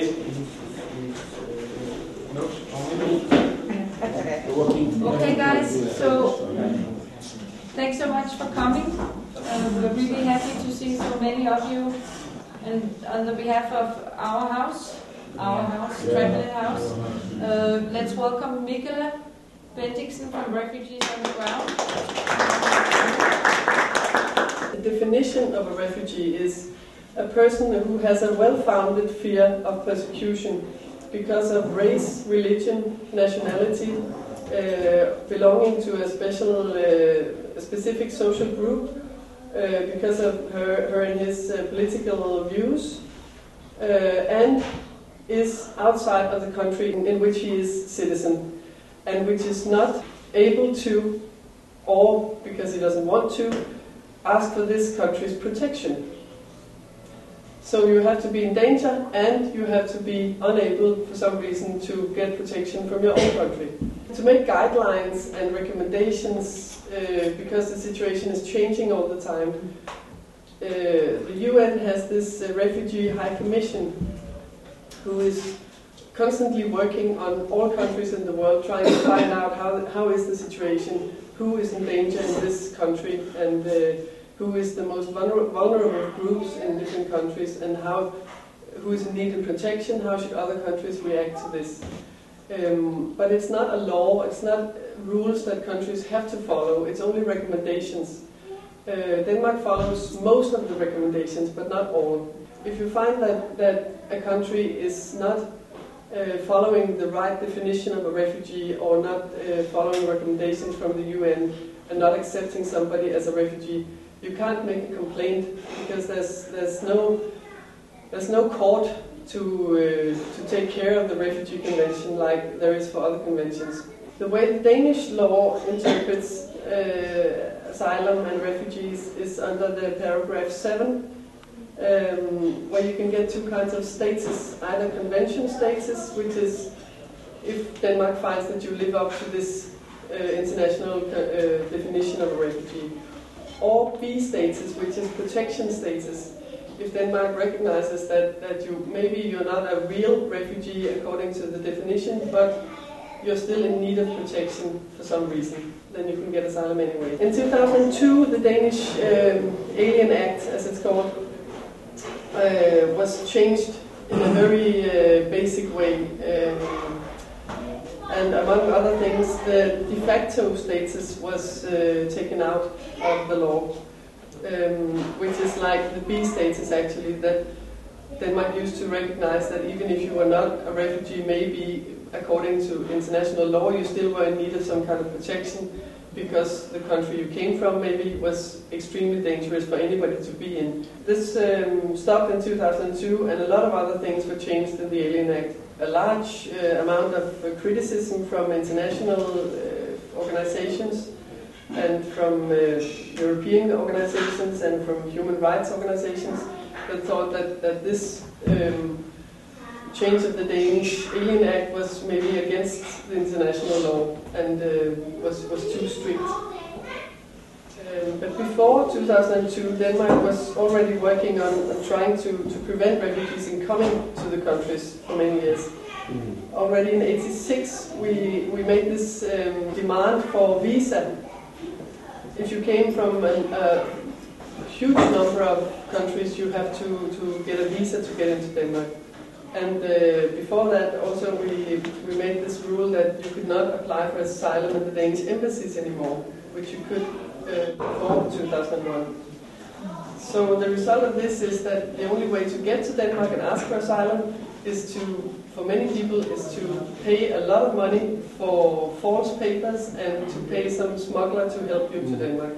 Okay guys, so thanks so much for coming. We're really happy to see so many of you, and on the behalf of our house, Trampolinhuset, let's welcome Michaela Bendiksen from Refugees UnderGround. The definition of a refugee is a person who has a well-founded fear of persecution because of race, religion, nationality, belonging to a specific social group, because of her and his political views, and is outside of the country in which he is citizen, and which is not able to, or because he doesn't want to, ask for this country's protection. So you have to be in danger, and you have to be unable, for some reason, to get protection from your own country. To make guidelines and recommendations, because the situation is changing all the time, the UN has this Refugee High Commission, who is constantly working on all countries in the world, trying to find out how is the situation, who is in danger in this country, and who is the most vulnerable groups in different countries, and who is in need of protection, how should other countries react to this. But it's not a law, it's not rules that countries have to follow, it's only recommendations. Denmark follows most of the recommendations, but not all. If you find that a country is not following the right definition of a refugee, or not following recommendations from the UN, and not accepting somebody as a refugee, you can't make a complaint, because there's no court to take care of the Refugee Convention like there is for other conventions. The way the Danish law interprets asylum and refugees is under the paragraph 7, where you can get two kinds of status, either convention status, which is if Denmark finds that you live up to this international definition of a refugee, or B status, which is protection status. If Denmark recognizes that maybe you're not a real refugee according to the definition, but you're still in need of protection for some reason, then you can get asylum anyway. In 2002, the Danish Alien Act, as it's called, was changed in a very basic way. And among other things, the de facto status was taken out of the law, which is like the B status actually, that Denmark used to recognize that even if you were not a refugee, maybe according to international law, you still were in need of some kind of protection, because the country you came from maybe was extremely dangerous for anybody to be in. This stopped in 2002, and a lot of other things were changed in the Alien Act. A large amount of criticism from international organizations, and from European organizations, and from human rights organizations, that thought that this change of the Danish Alien Act was maybe against the international law, and was too strict. But before 2002, Denmark was already working on trying to prevent refugees in coming to the countries for many years. Already in '86, we made this demand for visa. If you came from a huge number of countries, you have to get a visa to get into Denmark. And before that, also we made this rule that you could not apply for asylum at the Danish embassies anymore, which you could before 2001. So the result of this is that the only way to get to Denmark and ask for asylum is for many people, is to pay a lot of money for false papers and to pay some smuggler to help you to Denmark.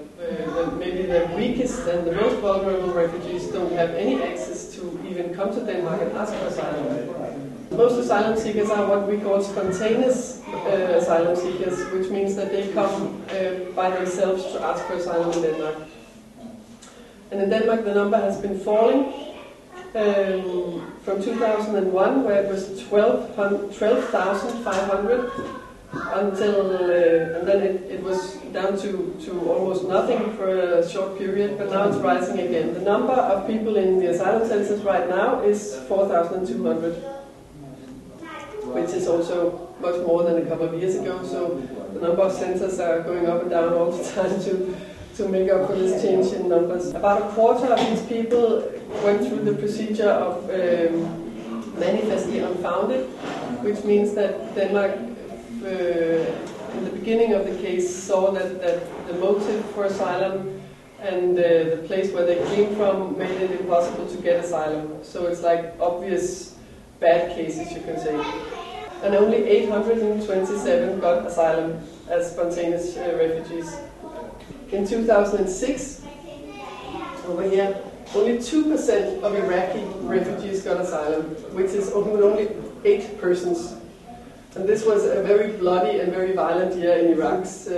Maybe the weakest and the most vulnerable refugees don't have any access to even come to Denmark and ask for asylum. Most asylum seekers are what we call spontaneous asylum seekers, which means that they come by themselves to ask for asylum in Denmark. And in Denmark the number has been falling from 2001, where it was 12,500, until and then it was down to almost nothing for a short period, but now it's rising again. The number of people in the asylum centers right now is 4,200. which is also much more than a couple of years ago. So the number of centers are going up and down all the time to make up for this change in numbers. About a quarter of these people went through the procedure of manifestly unfounded, which means that Denmark, in the beginning of the case, saw that the motive for asylum and the place where they came from made it impossible to get asylum. So it's like obvious bad cases, you can say. And only 827 got asylum as spontaneous refugees. In 2006, over here, only 2% of Iraqi refugees got asylum, which is only 8 persons. And this was a very bloody and very violent year in Iraq's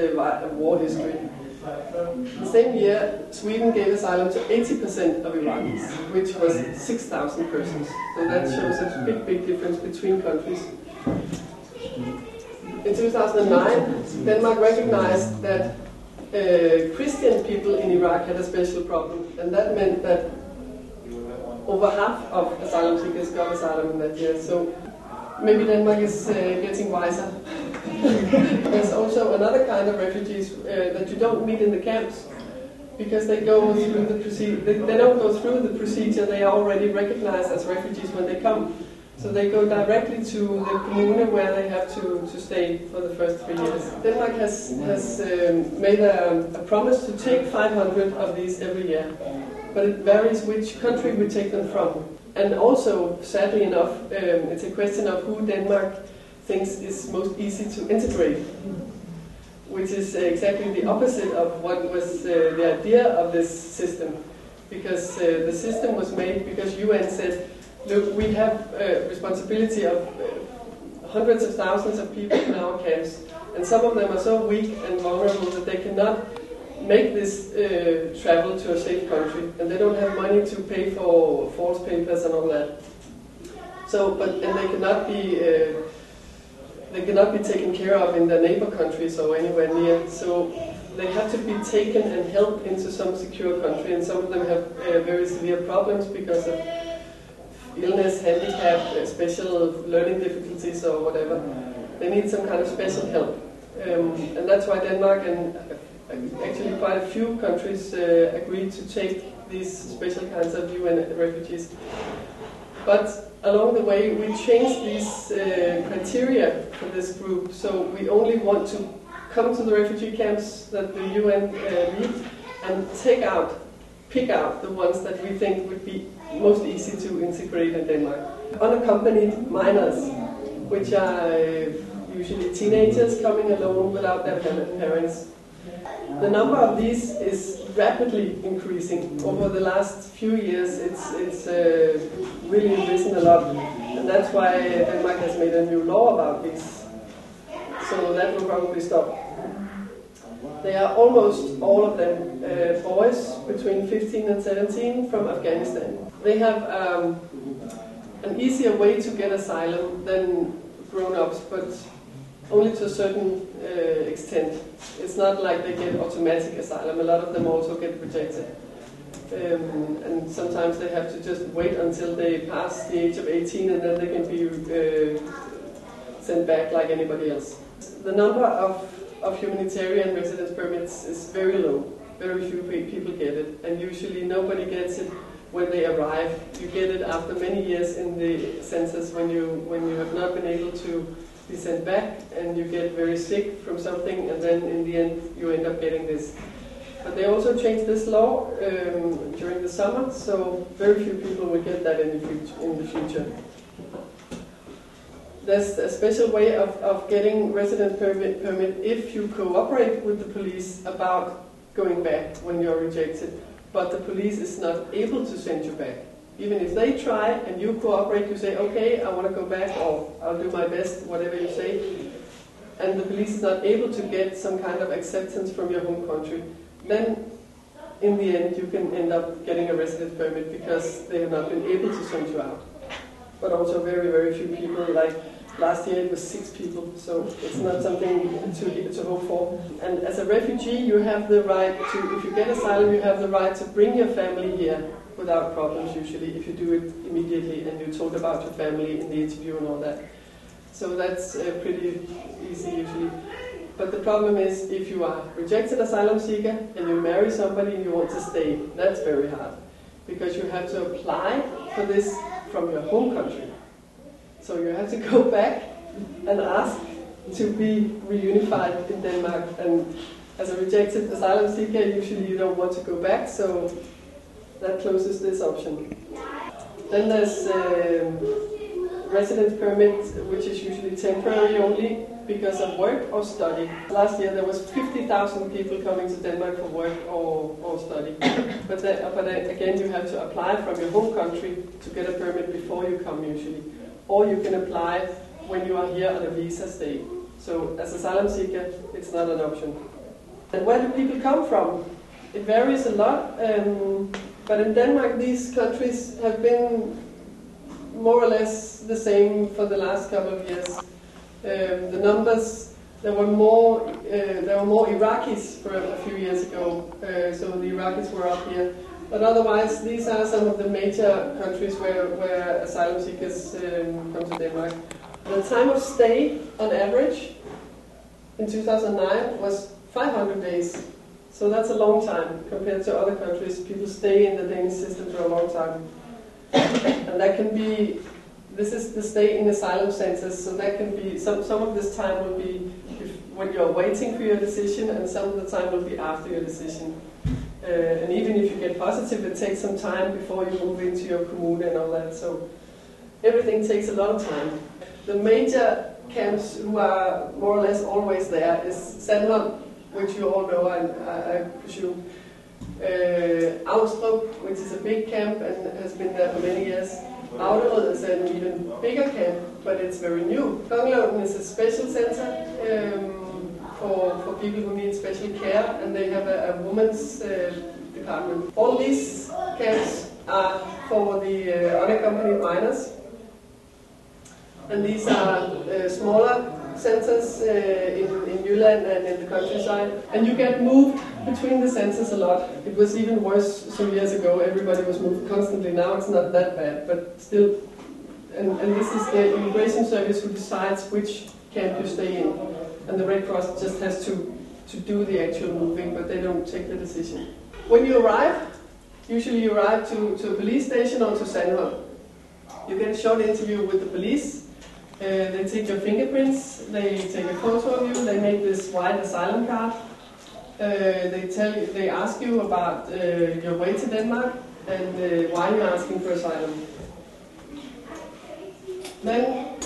war history. The same year, Sweden gave asylum to 80% of Iraqis, which was 6,000 persons. So that shows a big difference between countries. In 2009, Denmark recognized that Christian people in Iraq had a special problem, and that meant that over half of asylum seekers got asylum in that year. So maybe Denmark is getting wiser. There's also another kind of refugees that you don't meet in the camps, because they go through the procedure. They don't go through the procedure. They are already recognized as refugees when they come. So they go directly to the commune where they have to stay for the first 3 years. Denmark has made a promise to take 500 of these every year, but it varies which country we take them from. And also, sadly enough, it's a question of who Denmark thinks is most easy to integrate, which is exactly the opposite of what was the idea of this system. Because the system was made because UN said, look, we have responsibility of hundreds of thousands of people in our camps, and some of them are so weak and vulnerable that they cannot make this travel to a safe country, and they don't have money to pay for false papers and all that. So, and they cannot be taken care of in their neighbor countries or anywhere near. So they have to be taken and helped into some secure country, and some of them have very severe problems because of illness, handicap, special learning difficulties or whatever. They need some kind of special help. And that's why Denmark and actually quite a few countries agreed to take these special kinds of UN refugees. But along the way we changed these criteria for this group, so we only want to come to the refugee camps that the UN need and pick out the ones that we think would be most easy to integrate in Denmark. Unaccompanied minors, which are usually teenagers coming alone without their parents. The number of these is rapidly increasing. Over the last few years, it's really risen a lot, and that's why Denmark has made a new law about this. So that will probably stop. They are almost all of them boys between 15 and 17 from Afghanistan. They have an easier way to get asylum than grown-ups, but only to a certain extent. It's not like they get automatic asylum. A lot of them also get rejected. And sometimes they have to just wait until they pass the age of 18, and then they can be sent back like anybody else. The number of humanitarian residence permits is very low. Very few people get it, and usually nobody gets it when they arrive. You get it after many years in the census when you have not been able to be sent back, and you get very sick from something, and then in the end you end up getting this. But they also changed this law during the summer, so very few people will get that in the future. There's a special way of getting residence permit if you cooperate with the police about going back when you're rejected, but the police is not able to send you back. Even if they try and you cooperate, you say, okay, I want to go back, or I'll do my best, whatever you say, and the police is not able to get some kind of acceptance from your home country, then in the end you can end up getting a residence permit because they have not been able to send you out. But also very, very few people, like last year it was 6 people, so it's not something to hope for. And as a refugee you have the right to, if you get asylum, you have the right to bring your family here without problems usually, if you do it immediately and you told about your family in the interview and all that. So that's pretty easy usually. But the problem is if you are rejected asylum seeker and you marry somebody and you want to stay, that's very hard. Because you have to apply for this from your home country. So you have to go back and ask to be reunified in Denmark. And as a rejected asylum seeker, usually you don't want to go back, so that closes this option. Then there's residence permit, which is usually temporary only because of work or study. Last year there was 50,000 people coming to Denmark for work or study. But again, you have to apply from your home country to get a permit before you come usually. Or you can apply when you are here on a visa stay. So as asylum seeker, it's not an option. And where do people come from? It varies a lot. But in Denmark, these countries have been more or less the same for the last couple of years. The numbers, there were more Iraqis for a few years ago, so the Iraqis were up here. But otherwise, these are some of the major countries where asylum seekers come to Denmark. The time of stay, on average, in 2009 was 500 days. So that's a long time compared to other countries. People stay in the Danish system for a long time. And that can be, this is the stay in asylum centers, so that can be, some of this time will be when you're waiting for your decision, and some of the time will be after your decision. And even if you get positive, it takes some time before you move into your commune and all that, so everything takes a long time. The major camps who are more or less always there is Sandholm, which you all know, I presume. Austrup, which is a big camp and has been there for many years. Auderød is an even bigger camp, but it's very new. Kongelund is a special center for people who need special care, and they have a women's department. All these camps are for the unaccompanied minors, and these are smaller centers in Jylland and in the countryside. And you get moved between the centers a lot. It was even worse some years ago. Everybody was moved constantly. Now it's not that bad, but still. And this is the immigration service who decides which camp you stay in. And the Red Cross just has to do the actual moving, but they don't take the decision. When you arrive, usually you arrive to a police station or to Sandholm. You get a short interview with the police. They take your fingerprints, they take a photo of you, they make this white asylum card. They ask you about your way to Denmark and why you're asking for asylum. Then,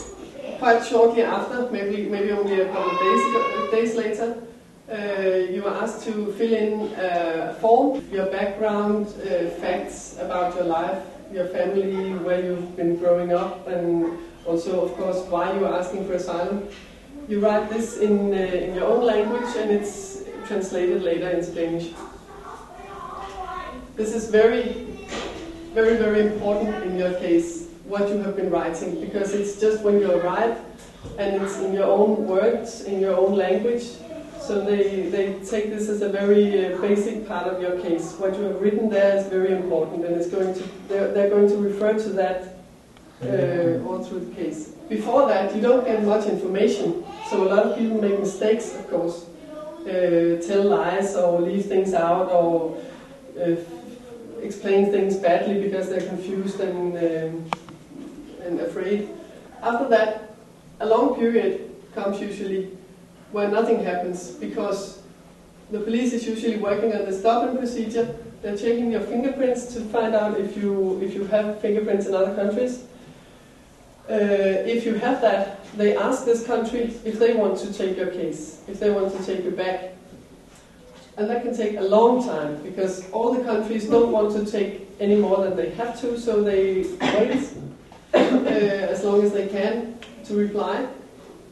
quite shortly after, maybe only a couple of days later, you are asked to fill in a form, your background, facts about your life, your family, where you've been growing up, and also, of course, why you are asking for asylum. You write this in your own language, and it's translated later into Danish. This is very, very, very important in your case, what you have been writing, because it's just when you arrive, and it's in your own words, in your own language. So they take this as a very basic part of your case. What you have written there is very important, and they're going to refer to that all through the case. Before that, you don't get much information, so a lot of people make mistakes, of course, tell lies or leave things out or explain things badly because they're confused and afraid. After that, a long period comes usually where nothing happens, because the police is usually working on the stopping procedure. They're checking your fingerprints to find out if you have fingerprints in other countries. If you have that, they ask this country if they want to take your case, if they want to take you back. And that can take a long time, because all the countries don't want to take any more than they have to, so they wait as long as they can to reply.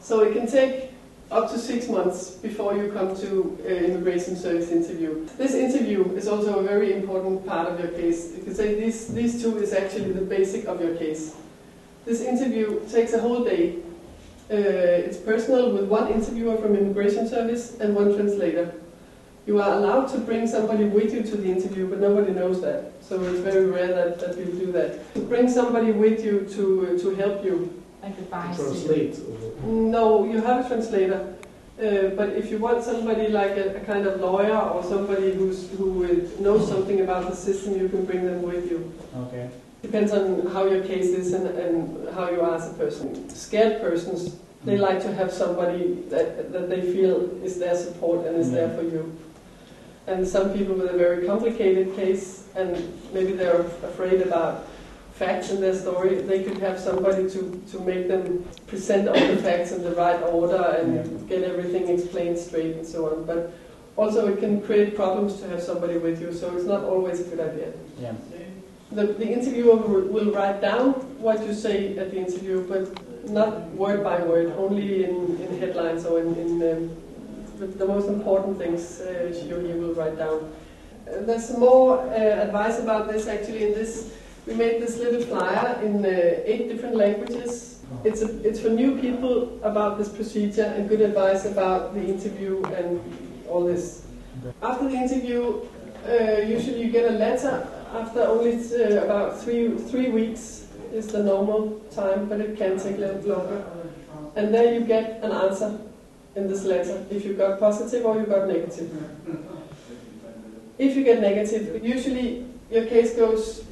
So it can take up to 6 months before you come to immigration service interview. This interview is also a very important part of your case. You could say these two is actually the basic of your case. This interview takes a whole day. It's personal, with one interviewer from immigration service and one translator. You are allowed to bring somebody with you to the interview, but nobody knows that. So it's very rare that people do that. To bring somebody with you to help you Like goodbye. Translate. No, you have a translator. But if you want somebody like a kind of lawyer or somebody who knows something about the system, you can bring them with you. Okay. Depends on how your case is and how you are as a person. Scared persons, they like to have somebody that they feel is their support and is there for you. And some people with a very complicated case and maybe they're afraid about facts in their story, they could have somebody to make them present all the facts in the right order and get everything explained straight and so on. But also it can create problems to have somebody with you, so it's not always a good idea. Yeah. The interviewer will write down what you say at the interview, but not word by word, only in headlines or in the most important things he will write down. There's more advice about this actually in this. We made this little flyer in 8 different languages. It's for new people about this procedure and good advice about the interview and all this. After the interview, usually you get a letter after only about 3 weeks is the normal time, but it can take a little longer. And there you get an answer in this letter, if you got positive or you got negative. If you get negative, usually your case goes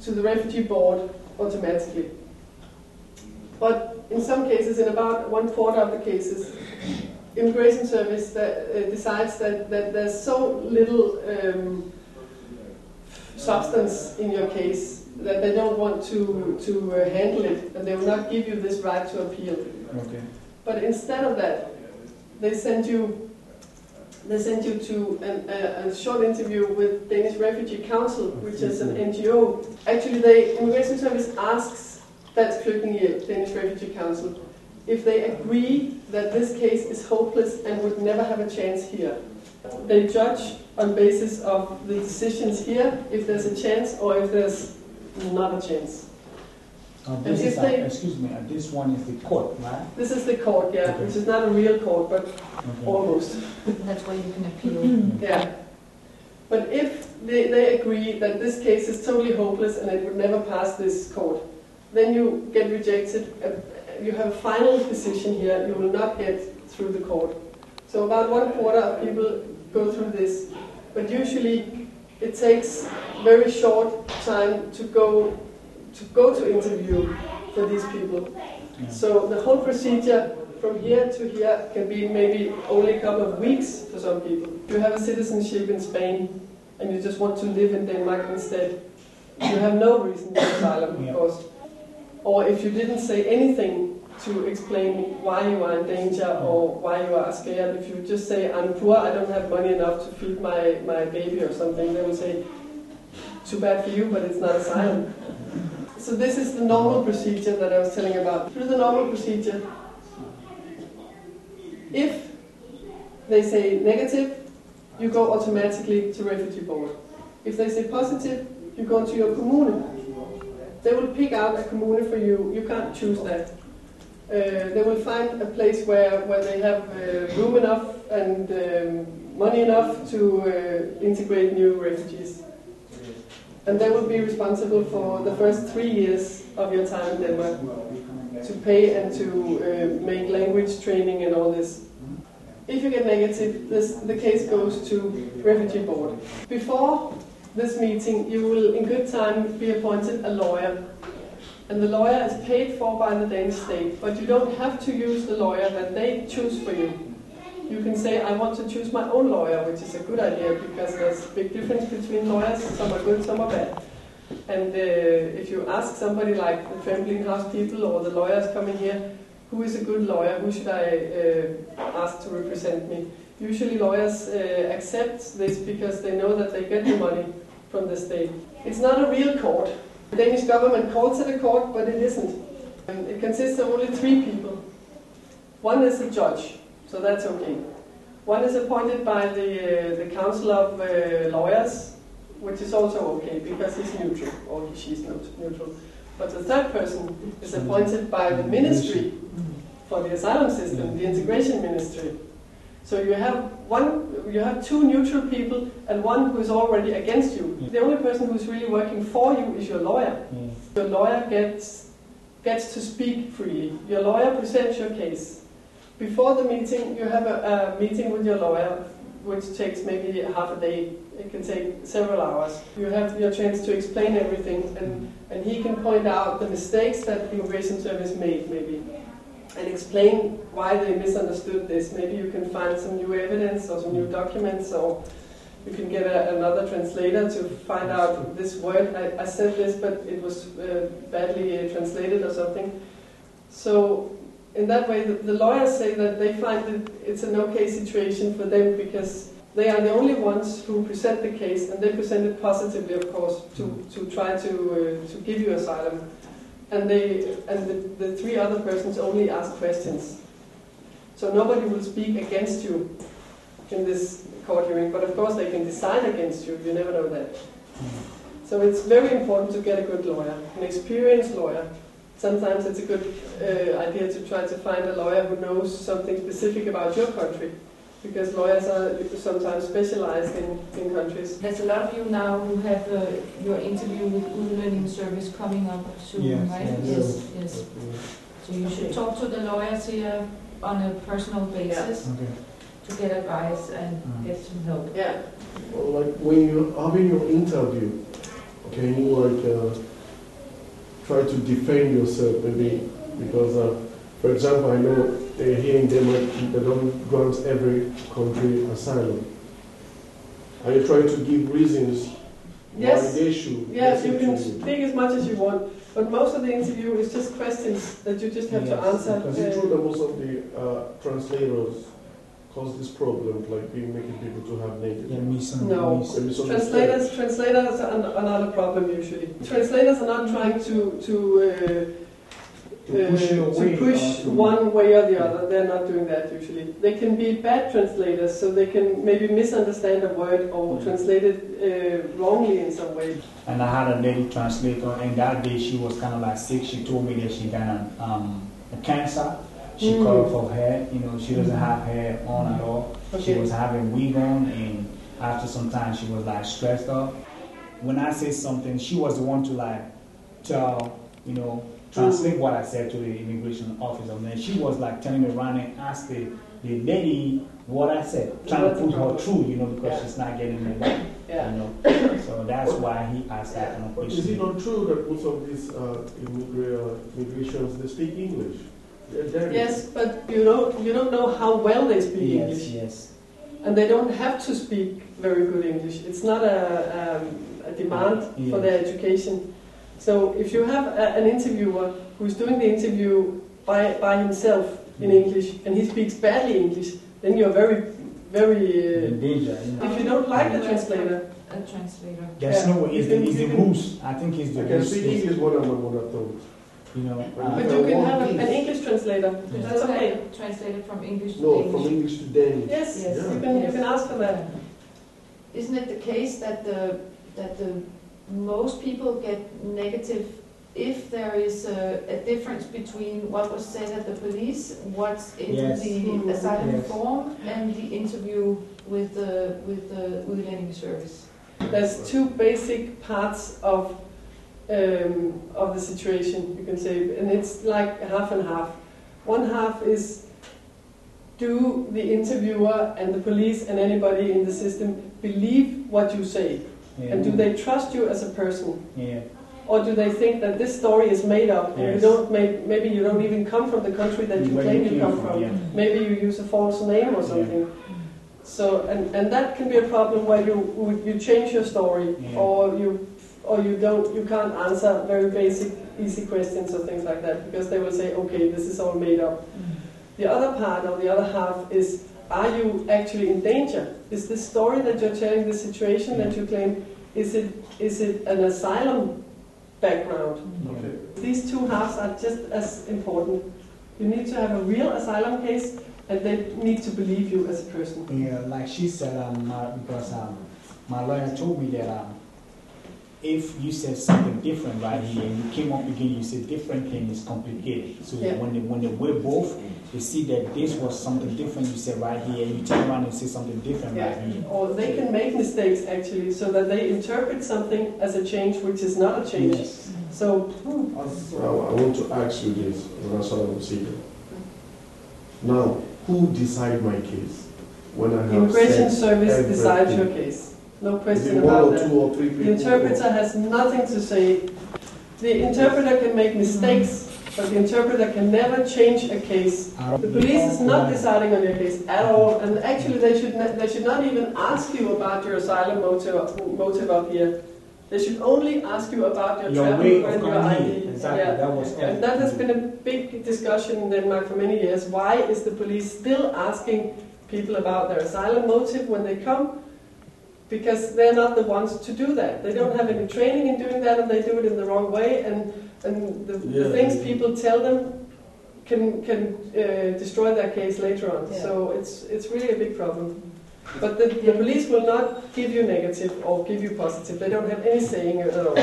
to the refugee board automatically. But in some cases, in about 1/4 of the cases, immigration service decides that there's so little substance in your case that they don't want to handle it, and they will not give you this right to appeal. Okay. But instead of that, they send you to a short interview with Danish Refugee Council, which is an NGO. Actually, the Immigration Service asks Dansk Flygtningehjælp, Danish Refugee Council, if they agree that this case is hopeless and would never have a chance here. They judge on basis of the decisions here, if there's a chance or if there's not a chance. Excuse me, this one is the court, right? This is the court, yeah, which is not a real court, but almost. That's where you can appeal. Yeah. But if they agree that this case is totally hopeless and it would never pass this court, then you get rejected. You have a final decision here, you will not get through the court. So about 1/4 of people go through this. But usually it takes very short time to go to interview for these people. Yeah. So the whole procedure from here to here can be maybe only a couple of weeks for some people. If you have a citizenship in Spain and you just want to live in Denmark instead, you have no reason for asylum, of course. Or if you didn't say anything to explain why you are in danger or why you are scared, if you just say, I'm poor, I don't have money enough to feed my baby or something, they will say, too bad for you, but it's not asylum. So this is the normal procedure that I was telling about. Through the normal procedure, if they say negative, you go automatically to refugee board. If they say positive, you go to your commune. They will pick out a commune for you. You can't choose that. They will find a place where they have room enough and money enough to integrate new refugees. And they will be responsible for the first 3 years of your time in Denmark to pay and to make language training and all this. If you get negative, the case goes to refugee board. Before this meeting, you will in good time be appointed a lawyer. And the lawyer is paid for by the Danish state, but you don't have to use the lawyer that they choose for you. You can say, I want to choose my own lawyer, which is a good idea because there's a big difference between lawyers. Some are good, some are bad. And if you ask somebody like the Trampolinhuset people or the lawyers coming here, who is a good lawyer, who should I ask to represent me? Usually lawyers accept this because they know that they get the money from the state. It's not a real court. The Danish government calls it a court, but it isn't. It consists of only 3 people. One is a judge, so that's okay. One is appointed by the Council of Lawyers, which is also okay because he's neutral, or she's neutral. But the third person is appointed by the ministry for the asylum system, the integration ministry. So you have 2 neutral people and one who is already against you. The only person who's really working for you is your lawyer. Your lawyer gets gets to speak freely. Your lawyer presents your case. Before the meeting, you have a meeting with your lawyer, which takes maybe half a day. It can take several hours. You have your chance to explain everything, and he can point out the mistakes that the immigration service made, maybe, and explain why they misunderstood this. Maybe you can find some new evidence or some new documents, or you can get another translator to find out this word. I said this, but it was badly translated or something. So in that way, the lawyers say that they find that it's an okay situation for them because they are the only ones who present the case, and they present it positively, of course, to try to give you asylum. And the three other persons only ask questions. So nobody will speak against you in this court hearing, but of course they can decide against you. You never know that. So it's very important to get a good lawyer, an experienced lawyer. Sometimes it's a good idea to try to find a lawyer who knows something specific about your country, because lawyers are sometimes specialized in countries. There's a lot of you now who have your interview with UnderGround service coming up soon, right? Yes. So you should talk to the lawyers here on a personal basis to get advice and get some help. Yeah. Well, like when you're having your interview, can you try to defend yourself maybe? Because, for example, I know here in Denmark they don't grant every country asylum. Are you trying to give reasons why they should? Yes, you can speak as much as you want, but most of the interview is just questions that you just have to answer. Because it's true that most of the translators cause this problem, like making people to have negative. No, translators are not a problem usually. Translators are not trying to push one way or the other. They're not doing that usually. They can be bad translators, so they can maybe misunderstand a word or translate it wrongly in some way. And I had a lady translator, and that day she was kind of like sick. She told me that she got a cancer. She cut off her hair. She doesn't have hair on at all. She was having wig on, and after some time she was like stressed out. When I say something, she was the one to like tell, translate what I said to the immigration officer. And then she was like telling me around and asked the lady what I said, trying to put her through, because she's not getting it. So that's why he asked that kind of question. Is it not true that most of these immigrations, they speak English? Yes, but you don't know how well they speak English. Yes. And they don't have to speak very good English. It's not a demand for their education. So if you have an interviewer who's doing the interview by himself in English, and he speaks badly English, then you're very, very... in danger. If you don't like the translator... A translator. There's no way. It's the rules. I think it's the rules. I can speak English more than my mother tongue. But you can have an English translator. That's okay. Translated from English to Danish. English. From English to Danish. Yes, you can ask for that. Isn't it the case that the most people get negative if there is a difference between what was said at the police, what's in the asylum form, and the interview with the Udlændinge service? There's two basic parts of the situation, you can say, and it's like half and half. One half is, do the interviewer and the police and anybody in the system believe what you say? And do they trust you as a person? Or do they think that this story is made up and maybe you don't even come from the country that you claim you come from? Maybe you use a false name or something. So and that can be a problem where you change your story, or you can't answer very basic, easy questions or things like that, because they will say, okay, this is all made up. The other part, or the other half, is, are you actually in danger? Is this story that you're telling, the situation that you claim, is it an asylum background? These two halves are just as important. You need to have a real asylum case, and they need to believe you as a person. Yeah, like she said, because my lawyer told me that if you said something different right here, and you came up again, you said different thing is complicated. So when they weigh both, they see that this was something different you said right here, and you turn around and say something different right here. Or they can make mistakes actually, so that they interpret something as a change which is not a change. So, I want to ask you this, and that's what I'm saying. Now, who decide my case? When I have Immigration Service everything. decides your case. No Is question it one about or that. two or three people? The interpreter has nothing to say. The interpreter can make mistakes, but the interpreter can never change a case. The police is not deciding on your case at all, and actually they should not even ask you about your asylum motive up here. They should only ask you about your travel and your ID. Exactly. And that has been a big discussion in Denmark for many years. Why is the police still asking people about their asylum motive when they come? Because they're not the ones to do that. They don't have any training in doing that, and they do it in the wrong way. And the things people tell them can destroy their case later on. Yeah. So it's really a big problem. But the police will not give you negative or give you positive. They don't have any saying at all.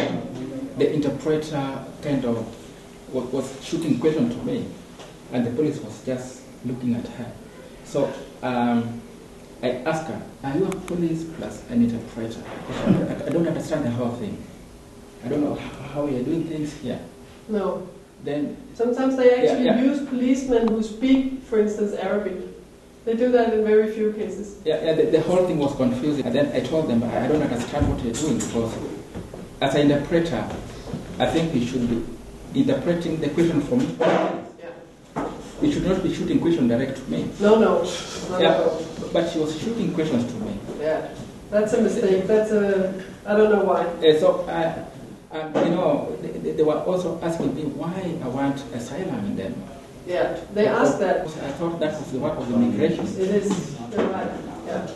The interpreter kind of was shooting questions to me, and the police was just looking at her. So I asked her, are you a police plus an interpreter? I don't understand the whole thing. I don't know how you're doing things here. No. Then sometimes they actually use policemen who speak, for instance, Arabic. They do that in very few cases. The whole thing was confusing. And then I told them, I don't understand what you're doing, because as an interpreter, I think we should be interpreting the question for me. We should not be shooting questions direct to me. No. But she was shooting questions to me. Yeah, that's a mistake. I don't know why. They were also asking me why I want asylum in Denmark. Yeah, they asked that. I thought that was the work of immigration. It is. You're right.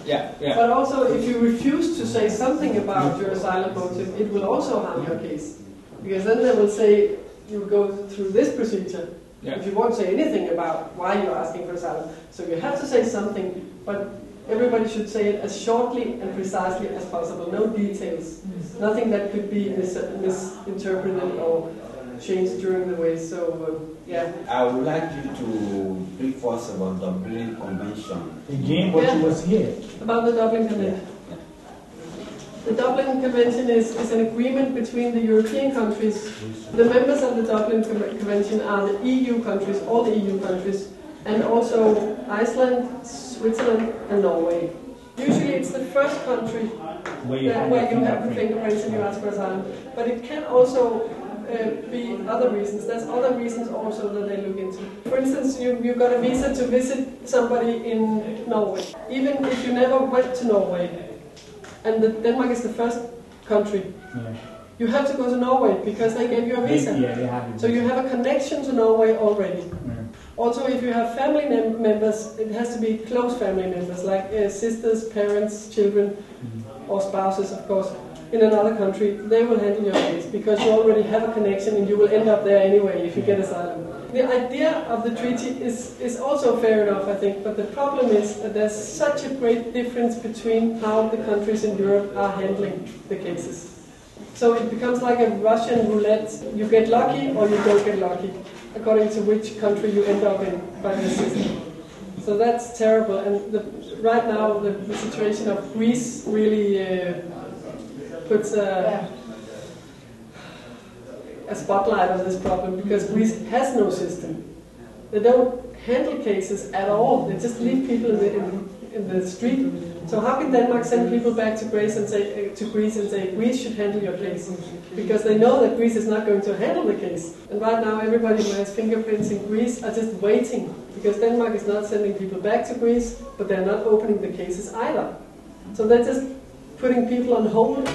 Yeah. But also, if you refuse to say something about your asylum motive, it will also harm your case. Because then they will say, you go through this procedure. Yeah. If you won't say anything about why you're asking for asylum. So you have to say something, but everybody should say it as shortly and precisely as possible. No details. Nothing that could be misinterpreted or changed during the way. So, I would like you to brief us about the Dublin Convention. Again, what you was here. About the Dublin Convention. The Dublin Convention is an agreement between the European countries. The members of the Dublin Convention are the EU countries, all the EU countries, and also Iceland, Switzerland, and Norway. Usually it's the first country where you have the fingerprints and you ask for asylum. But it can also be other reasons. There's other reasons also that they look into. For instance, you got a visa to visit somebody in Norway. Even if you never went to Norway, and Denmark is the first country, you have to go to Norway because they gave you a visa. So you have a connection to Norway already. Also, if you have family members, it has to be close family members, like sisters, parents, children, or spouses, of course, in another country. They will handle your case because you already have a connection and you will end up there anyway if you get asylum. The idea of the treaty is also fair enough, I think, but the problem is that there's such a great difference between how the countries in Europe are handling the cases. So it becomes like a Russian roulette. You get lucky or you don't get lucky, according to which country you end up in by the system. So that's terrible. And right now the situation of Greece really puts a spotlight on this problem, because Greece has no system. They don't handle cases at all. They just leave people in the street. So how can Denmark send people back to Greece and say Greece should handle your case? Because they know that Greece is not going to handle the case. And right now everybody who has fingerprints in Greece are just waiting, because Denmark is not sending people back to Greece, but they're not opening the cases either. So they're just putting people on hold.